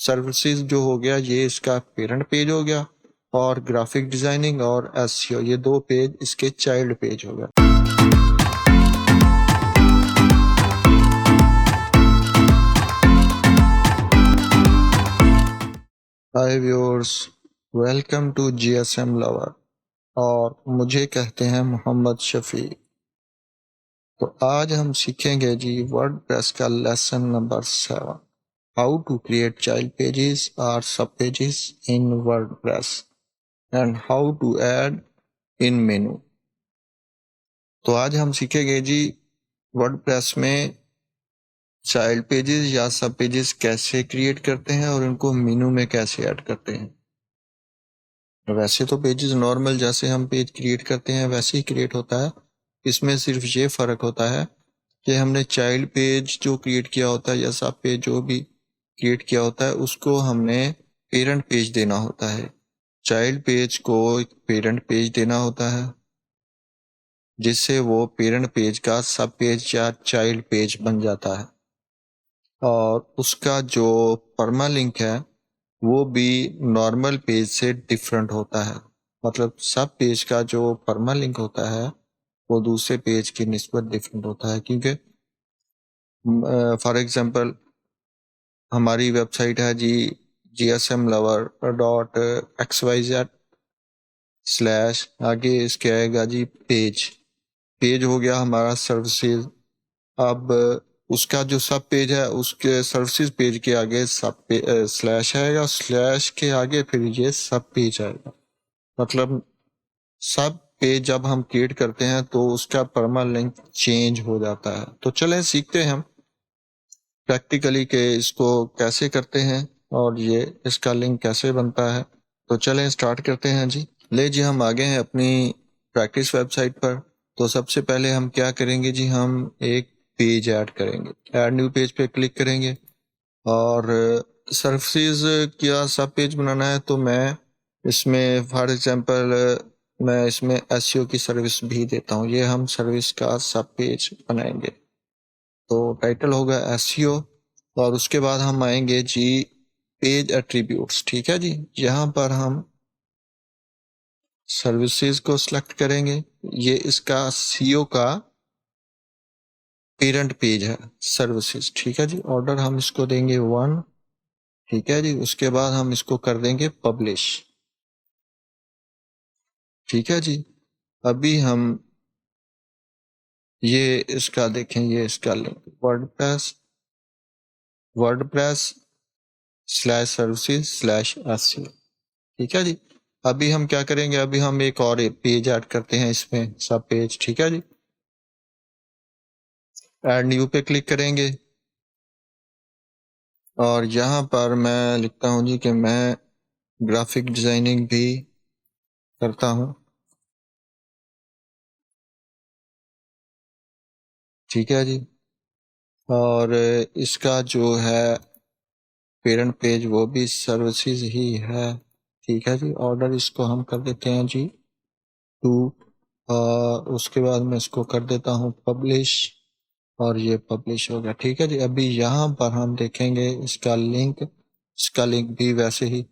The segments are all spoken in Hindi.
सर्विसेज जो हो गया ये इसका पेरेंट पेज हो गया, और ग्राफिक डिजाइनिंग और एसईओ ये 2 पेज इसके चाइल्ड पेज हो गया। Hi viewers, welcome to GSM lover, और मुझे कहते हैं मोहम्मद शफी। तो आज हम सीखेंगे जी वर्डप्रेस का lesson number 7, how to create child pages और sub pages in WordPress and how to add in menu. तो आज हम सीखेंगे जी वर्डप्रेस में चाइल्ड पेजेस या सब पेजेस कैसे क्रिएट करते हैं और उनको मेनू में कैसे ऐड करते हैं। वैसे तो पेजेस नॉर्मल जैसे हम पेज क्रिएट करते हैं वैसे ही क्रिएट होता है, इसमें सिर्फ ये फ़र्क होता है कि हमने चाइल्ड पेज जो क्रिएट किया होता है या सब पेज जो भी क्रिएट किया होता है उसको हमने पेरेंट पेज देना होता है। चाइल्ड पेज को एक पेरेंट पेज देना होता है जिससे वो पेरेंट पेज का सब पेज या चाइल्ड पेज बन जाता है, और उसका जो परमालिंक है वो भी नॉर्मल पेज से डिफरेंट होता है। मतलब सब पेज का जो परमालिंक होता है वो दूसरे पेज की निस्बत डिफरेंट होता है, क्योंकि फॉर एग्जांपल हमारी वेबसाइट है जी gsmlover.xyz स्लैश आगे इसके आएगा जी पेज हो गया हमारा सर्विसेज। अब उसका जो सब पेज है उसके सर्विसेज पेज के आगे सब स्लैश आएगा, स्लैश के आगे फिर ये सब पेज आएगा। मतलब सब पेज जब हम क्रिएट करते हैं तो उसका परमालिंक चेंज हो जाता है। तो चलें सीखते हैं हम प्रैक्टिकली के इसको कैसे करते हैं और ये इसका लिंक कैसे बनता है। तो चलें स्टार्ट करते हैं जी। ले जी हम आ गए हैं अपनी प्रैक्टिस वेबसाइट पर। तो सबसे पहले हम क्या करेंगे जी, हम एक पेज ऐड करेंगे। ऐड न्यू पेज पे क्लिक करेंगे और सर्विसेज क्या सब पेज बनाना है तो मैं इसमें फॉर एग्जांपल मैं इसमें एसईओ की सर्विस भी देता हूँ। ये हम सर्विस का सब पेज बनाएंगे। तो टाइटल होगा एसईओ और उसके बाद हम आएंगे जी पेज एट्रीब्यूट्स। ठीक है जी, यहाँ पर हम सर्विसेज को सिलेक्ट करेंगे। ये इसका सीओ का पेरेंट पेज है सर्विसेज। ठीक है जी, ऑर्डर हम इसको देंगे 1। ठीक है जी, उसके बाद हम इसको कर देंगे पब्लिश। ठीक है जी, अभी हम ये इसका देखें, ये इसका लिंक wordpress/services/SEO। ठीक है जी, अभी हम क्या करेंगे, अभी हम एक और पेज ऐड करते हैं इसमें सब पेज। ठीक है जी, ऐड न्यू पे क्लिक करेंगे और यहाँ पर मैं लिखता हूँ जी कि मैं ग्राफिक डिजाइनिंग भी करता हूँ। ठीक है जी, और इसका जो है पेरेंट पेज वो भी सर्विसेज ही है। ठीक है जी, ऑर्डर इसको हम कर देते हैं जी 2। उसके बाद मैं इसको कर देता हूँ पब्लिश और ये पब्लिश हो गया। ठीक है जी, अभी यहाँ पर हम देखेंगे इसका लिंक भी वैसे ही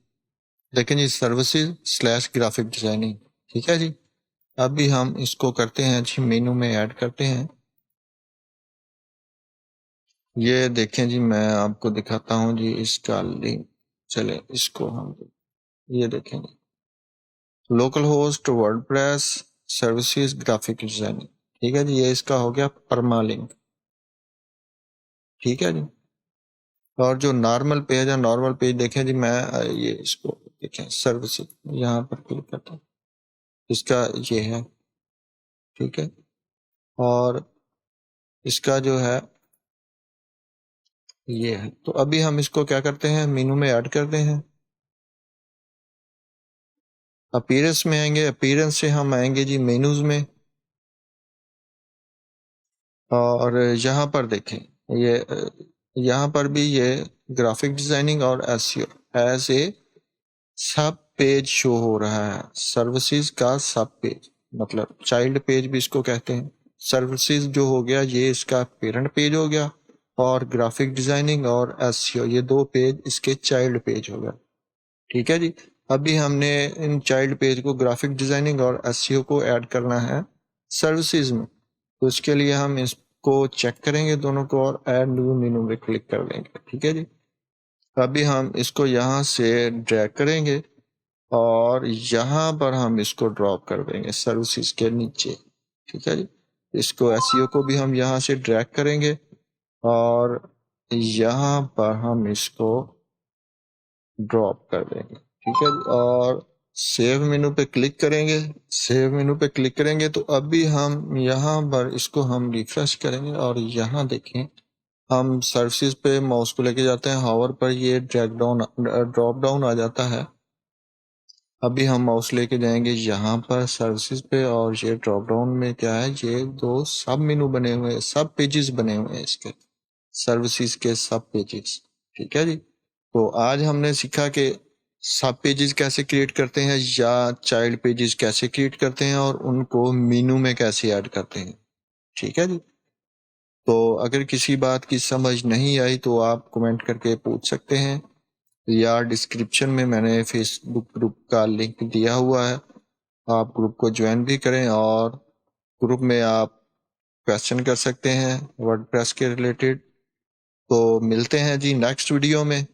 देखें जी, सर्विसेज/ग्राफिक डिजाइनिंग। ठीक है जी, अभी हम इसको करते हैं जी मेनू में ऐड करते हैं। ये देखें जी, मैं आपको दिखाता हूँ जी इसका लिंक। चले इसको हम ये देखेंगे, local host WordPress services graphic designing. ठीक है जी, ये इसका हो गया परमालिंक। ठीक है जी, और जो नॉर्मल पेज है, नॉर्मल पेज देखें जी, मैं ये इसको देखें सर्विसेज, यहाँ पर क्लिक करता हूँ, इसका ये है। ठीक है, और इसका जो है ये है। तो अभी हम इसको क्या करते हैं, मेनू में ऐड करते हैं। अपीयरेंस में आएंगे, अपीयरेंस से हम आएंगे जी मेनूज में, और यहाँ पर देखें ये यहाँ पर भी ये ग्राफिक डिजाइनिंग और एसईओ एज ए सब पेज शो हो रहा है। सर्विसेज का सब पेज, मतलब चाइल्ड पेज भी इसको कहते हैं। सर्विसेज जो हो गया ये इसका पेरेंट पेज हो गया, और ग्राफिक डिजाइनिंग और एसईओ, ये 2 पेज इसके चाइल्ड पेज हो गए। ठीक है जी। अभी हमने इन चाइल्ड पेज को ग्राफिक डिजाइनिंग और एसईओ को ऐड करना है सर्विसेज में। तो इसके लिए हम इसको चेक करेंगे दोनों को और ऐड न्यू मेनू में क्लिक कर लेंगे। ठीक है जी। अभी हम इसको यहाँ से ड्रैग करेंगे और यहाँ पर हम इसको ड्रॉप कर देंगे सर्विसेज के नीचे। ठीक है जी। इसको एसईओ को भी हम यहाँ से ड्रैग करेंगे और यहाँ पर हम इसको ड्रॉप कर देंगे। ठीक है जी। और सेव मेनू पे क्लिक करेंगे। सेव मेनू पे क्लिक करेंगे तो अभी हम यहाँ पर इसको हम रिफ्रेश करेंगे और यहाँ देखें हम सर्विसेज पे माउस को लेके जाते हैं, हावर पर ये ड्रॉप डाउन आ जाता है। अभी हम माउस लेके जाएंगे यहाँ पर सर्विसेज पे और ये ड्रॉप डाउन में क्या है, ये 2 सब मेनू बने हुए हैं, सब पेजेस बने हुए हैं इसके, सर्विसेज के सब पेजेस। ठीक है जी। तो आज हमने सीखा कि सब पेजेस कैसे क्रिएट करते हैं या चाइल्ड पेजेस कैसे क्रिएट करते हैं और उनको मेनू में कैसे ऐड करते हैं। ठीक है जी। तो अगर किसी बात की समझ नहीं आई तो आप कमेंट करके पूछ सकते हैं या डिस्क्रिप्शन में मैंने फेसबुक ग्रुप का लिंक दिया हुआ है, आप ग्रुप को ज्वाइन भी करें और ग्रुप में आप क्वेश्चन कर सकते हैं वर्डप्रेस के रिलेटेड। तो मिलते हैं जी नेक्स्ट वीडियो में।